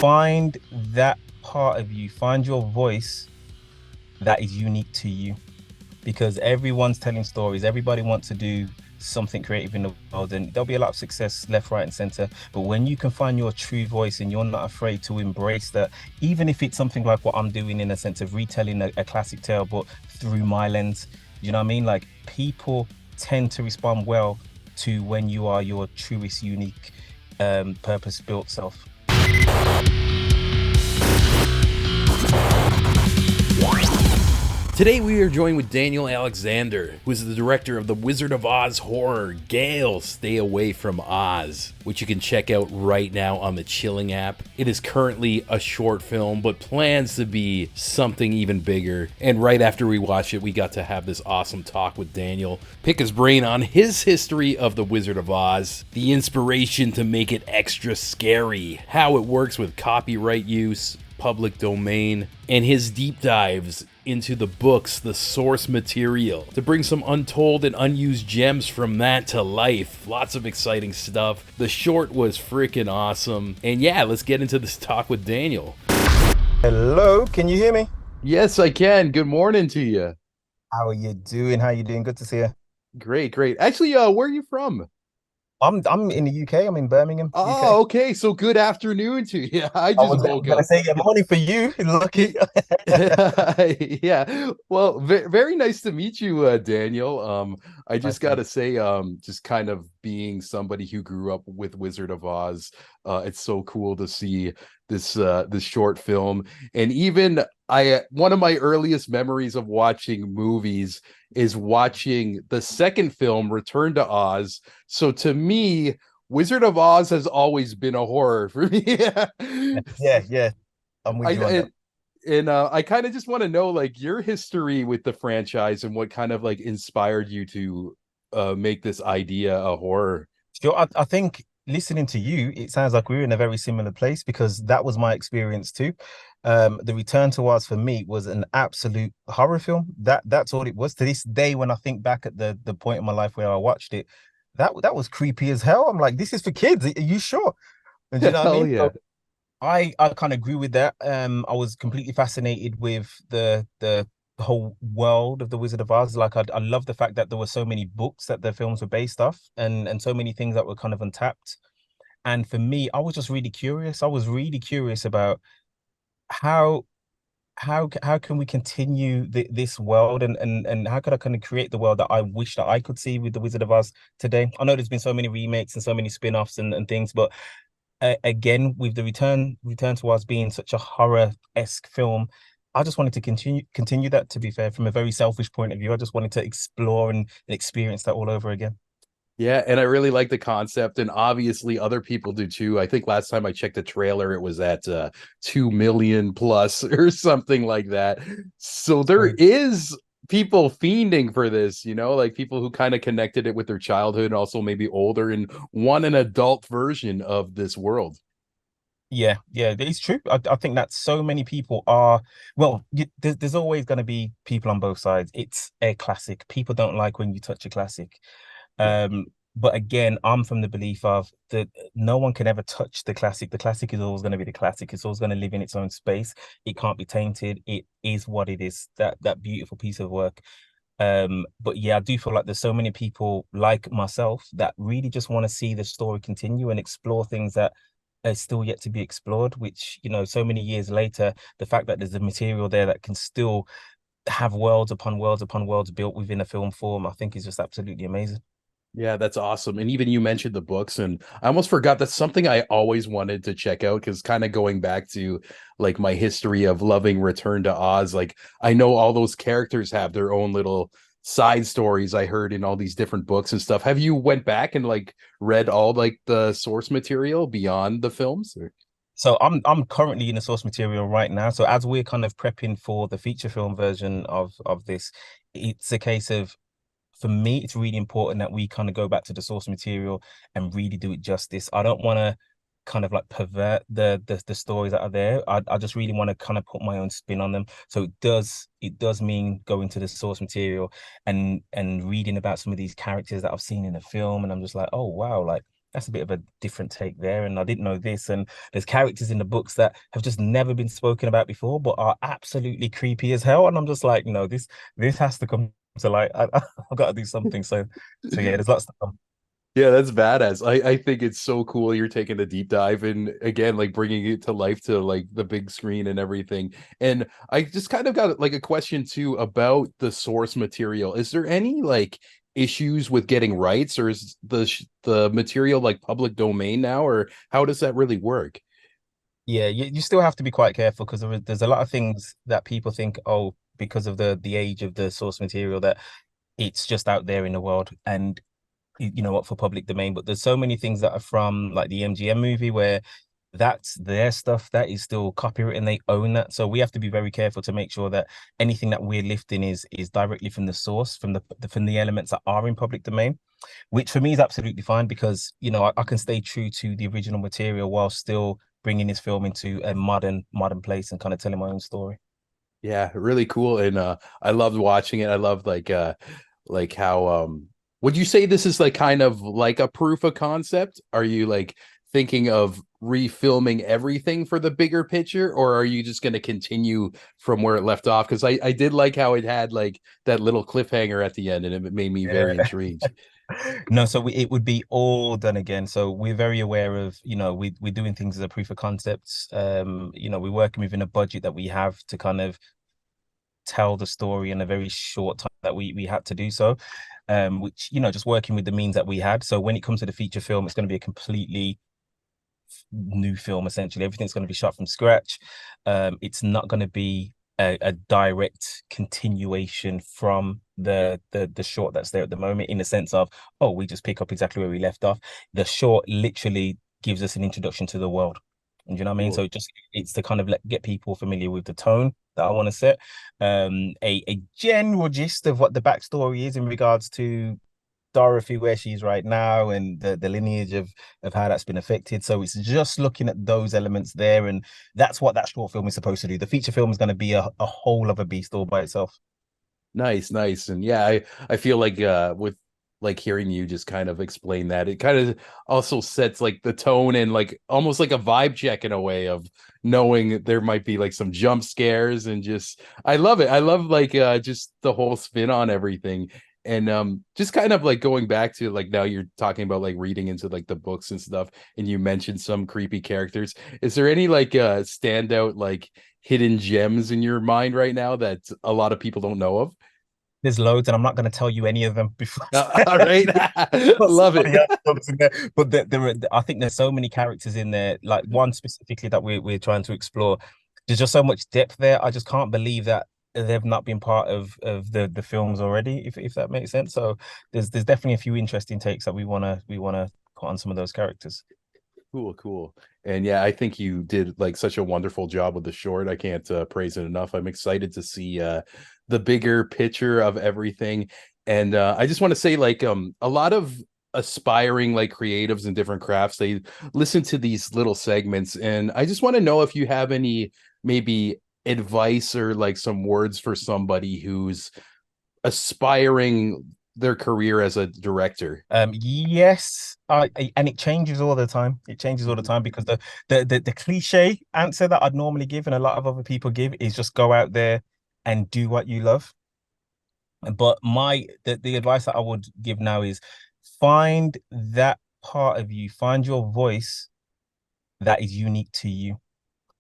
find that part of you, find your voice that is unique to you, because everyone's telling stories. Everybody wants to do something creative in the world, and there'll be a lot of success left, right, and center. But when you can find your true voice and you're not afraid to embrace that, even if it's something like what I'm doing in a sense of retelling a classic tale, but through my lens, you know what I mean? Like people tend to respond well to when you are your truest, unique, purpose-built self. Today we are joined with Daniel Alexander, who is the director of the Wizard of Oz horror, Gale, Stay Away from Oz, which you can check out right now on the Chilling app. It is currently a short film, but plans to be something even bigger. And right after we watch it, we got to have this awesome talk with Daniel, pick his brain on his history of the Wizard of Oz, the inspiration to make it extra scary, how it works with copyright use, public domain, and his deep dives into the books, the source material, to bring some untold and unused gems from that to life. Lots of exciting stuff. The short was freaking awesome. And yeah, let's get into this talk with Daniel. Hello, can you hear me? Yes, I can. Good morning to you. How are you doing? How are you doing? Good to see you. Great, great. Actually, where are you from? I'm in the UK. I'm in Birmingham, UK. Oh, okay. So good afternoon to you. I I just was woke gonna up. say, yeah, morning for you. Lucky. Yeah. Well, very nice to meet you, Daniel. I just Nice to meet gotta say, just kind of being somebody who grew up with Wizard of Oz, it's so cool to see this short film. And even I one of my earliest memories of watching movies is watching the second film, Return to Oz. So to me, Wizard of Oz has always been a horror for me. you. Yeah, yeah. I'm with you on I that. and I kind of just want to know like your history with the franchise and what kind of like inspired you to make this idea a horror. Sure. I think listening to you, it sounds like we're in a very similar place because that was my experience too. The Return to Oz for me was an absolute horror film. That's all it was. To this day, when I think back at the point in my life where I watched it, that was creepy as hell. I'm like, this is for kids. Are you sure? And do you know what I Hell mean? yeah. So I kind of agree with that. I was completely fascinated with the whole world of the Wizard of Oz. Like I love the fact that there were so many books that the films were based off, and so many things that were kind of untapped. And for me, I was just really curious. I was really curious about how how can we continue this world, and how could I kind of create the world that I wish that I could see with the Wizard of Oz today. I know there's been so many remakes and so many spin-offs and things, but again, with the return to us being such a horror-esque film, I just wanted to continue that. To be fair, from a very selfish point of view, I just wanted to explore and experience that all over again. Yeah, and I really like the concept, and obviously other people do too. I think last time I checked the trailer, it was at 2 million plus or something like that. So there Great. is people fiending for this, like people who kind of connected it with their childhood and also maybe older and want an adult version of this world. Yeah, yeah, it's true. I think that so many people are, well, there's always going to be people on both sides. It's a classic. People don't like when you touch a classic. Um, but again, I'm from the belief of that no one can ever touch the classic. The classic is always going to be the classic. It's always going to live in its own space. It can't be tainted. It is what it is. That beautiful piece of work. But yeah, I do feel like there's so many people like myself that really just want to see the story continue and explore things that are still yet to be explored, which, so many years later, the fact that there's a material there that can still have worlds upon worlds upon worlds built within a film form, I think is just absolutely amazing. Yeah, that's awesome. And even you mentioned the books, and I almost forgot that's something I always wanted to check out because kind of going back to like my history of loving Return to Oz, like I know all those characters have their own little side stories I heard in all these different books and stuff. Have you went back and like read all like the source material beyond the films? Or? So I'm currently in the source material right now. So as we're kind of prepping for the feature film version of this, it's a case of, for me, it's really important that we kind of go back to the source material and really do it justice. I don't want to kind of like pervert the stories that are there. I just really want to kind of put my own spin on them. So it does mean going to the source material and reading about some of these characters that I've seen in the film, and I'm just like, oh wow, like that's a bit of a different take there. And I didn't know this. And there's characters in the books that have just never been spoken about before, but are absolutely creepy as hell. And I'm just like, no, this has to come to light. I've got to do something. So yeah, there's lots to come. Yeah, that's badass. I think it's so cool you're taking a deep dive and again like bringing it to life to like the big screen and everything. And I just kind of got like a question too about the source material. Is there any like issues with getting rights, or is the material like public domain now, or how does that really work? Yeah, you still have to be quite careful because there's a lot of things that people think, oh, because of the age of the source material, that it's just out there in the world and you know what, for public domain. But there's so many things that are from like the MGM movie where that's their stuff that is still copyright and they own that. So we have to be very careful to make sure that anything that we're lifting is directly from the source, from the elements that are in public domain, which for me is absolutely fine because you know I can stay true to the original material while still bringing this film into a modern place and kind of telling my own story. Yeah, really cool. And I loved watching it. I loved like how would you say this is like kind of like a proof of concept? Are you like thinking of refilming everything for the bigger picture, or are you just going to continue from where it left off? Because I did like how it had like that little cliffhanger at the end, and it made me very Yeah. intrigued. No, so it would be all done again. So we're very aware of, you know, we're doing things as a proof of concepts. You know, we're working within a budget that we have to kind of tell the story in a very short time that we had to do so. Which, you know, just working with the means that we had. So when it comes to the feature film, it's going to be a completely new film essentially. Everything's going to be shot from scratch. It's not going to be a direct continuation from the short that's there at the moment, in the sense of, oh, we just pick up exactly where we left off. The short literally gives us an introduction to the world. And you know what I mean? Cool. So just it's to kind of get people familiar with the tone that I want to set. A general gist of what the backstory is in regards to Dorothy, where she's right now, and the lineage of how that's been affected. So it's just looking at those elements there, and that's what that short film is supposed to do. The feature film is going to be a whole other beast all by itself. Nice, nice. And yeah, I feel like with like hearing you just kind of explain that, it kind of also sets like the tone and like almost like a vibe check in a way of knowing there might be like some jump scares and just I love it. I love like just the whole spin on everything. And just kind of like going back to like now you're talking about like reading into like the books and stuff, and you mentioned some creepy characters. Is there any like standout like hidden gems in your mind right now that a lot of people don't know of? There's loads, and I'm not going to tell you any of them before All right. Love it. somebody else jumps in there. But I think there's so many characters in there. Like one specifically that we're trying to explore. There's just so much depth there. I just can't believe that they've not been part of the films already, if that makes sense. So there's definitely a few interesting takes that we wanna put on some of those characters. Cool, cool. And yeah, I think you did like such a wonderful job with the short. I can't praise it enough. I'm excited to see the bigger picture of everything. And I just want to say like a lot of aspiring like creatives in different crafts, they listen to these little segments, and I just want to know if you have any maybe advice or like some words for somebody who's aspiring their career as a director. Yes, and it changes all the time. It changes all the Mhm. time because the cliche answer that I'd normally give and a lot of other people give is just go out there and do what you love. But the advice that I would give now is find that part of you, find your voice that is unique to you,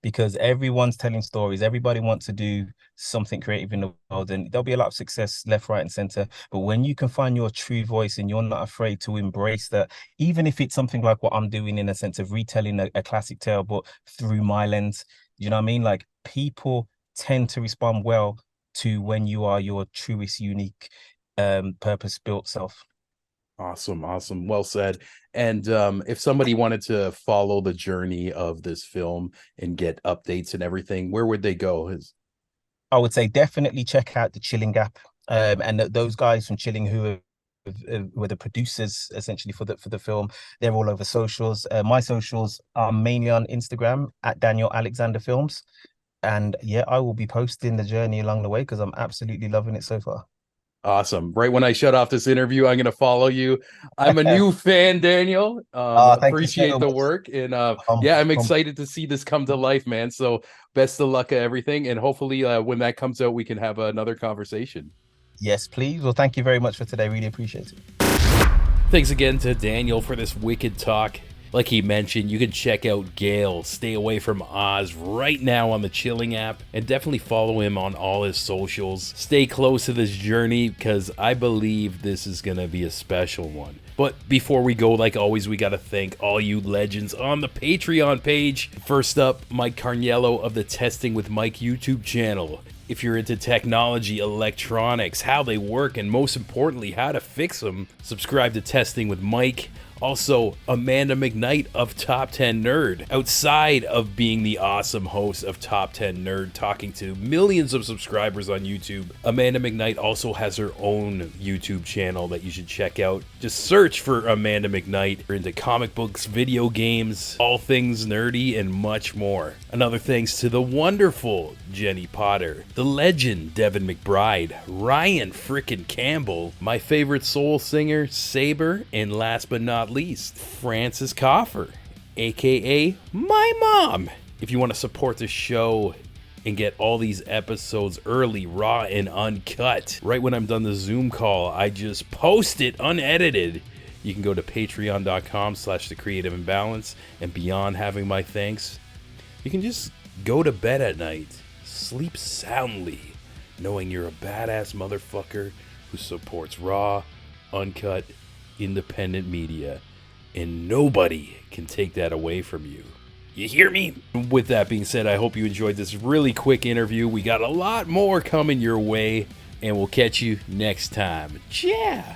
because everyone's telling stories. Everybody wants to do something creative in the world, and there'll be a lot of success left, right, and center. But when you can find your true voice and you're not afraid to embrace that, even if it's something like what I'm doing in a sense of retelling a classic tale, but through my lens, you know what I mean? Like people tend to respond well to when you are your truest, unique, purpose-built self. Awesome, awesome. Well said. And if somebody wanted to follow the journey of this film and get updates and everything, where would they go? I would say definitely check out the Chilling Gap, and those guys from Chilling were the producers essentially for the film. They're all over socials. My socials are mainly on Instagram at Daniel Alexander Films, and yeah, I will be posting the journey along the way because I'm absolutely loving it so far. Awesome. Right when I shut off this interview, I'm going to follow you. I'm a new fan, Daniel. Thank you so Appreciate the much. work. And Um, yeah, I'm um, excited to see this come to life, man. So best of luck at everything. And hopefully when that comes out, we can have another conversation. yes, please. Well, thank you very much for today. Really appreciate it. Thanks again to Daniel for this wicked talk. Like he mentioned, you can check out Gale, Stay Away from Oz right now on the Chilling app, and definitely follow him on all his socials. Stay close to this journey because I believe this is going to be a special one. But before we go, like always, we got to thank all you legends on the Patreon page. First up, Mike Carniello of the Testing with Mike YouTube channel. If you're into technology, electronics, how they work, and most importantly, how to fix them, subscribe to Testing with Mike. Also, Amanda McKnight of Top 10 Nerd. Outside of being the awesome host of Top 10 Nerd, talking to millions of subscribers on YouTube, Amanda McKnight also has her own YouTube channel that you should check out. Just search for Amanda McKnight. You're into comic books, video games, all things nerdy, and much more. Another thanks to the wonderful Jenny Potter, the legend Devin McBride, Ryan frickin' Campbell, my favorite soul singer Saber, and last but not least, Francis Coffer, aka my mom. If you want to support the show and get all these episodes early, raw, and uncut, right when I'm done the Zoom call, I just post it unedited. You can go to patreon.com/thecreative-imbalance, and beyond having my thanks, you can just go to bed at night, sleep soundly, knowing you're a badass motherfucker who supports raw, uncut, independent media, and nobody can take that away from you. You hear me? With that being said, I hope you enjoyed this really quick interview. We got a lot more coming your way, and we'll catch you next time. Yeah.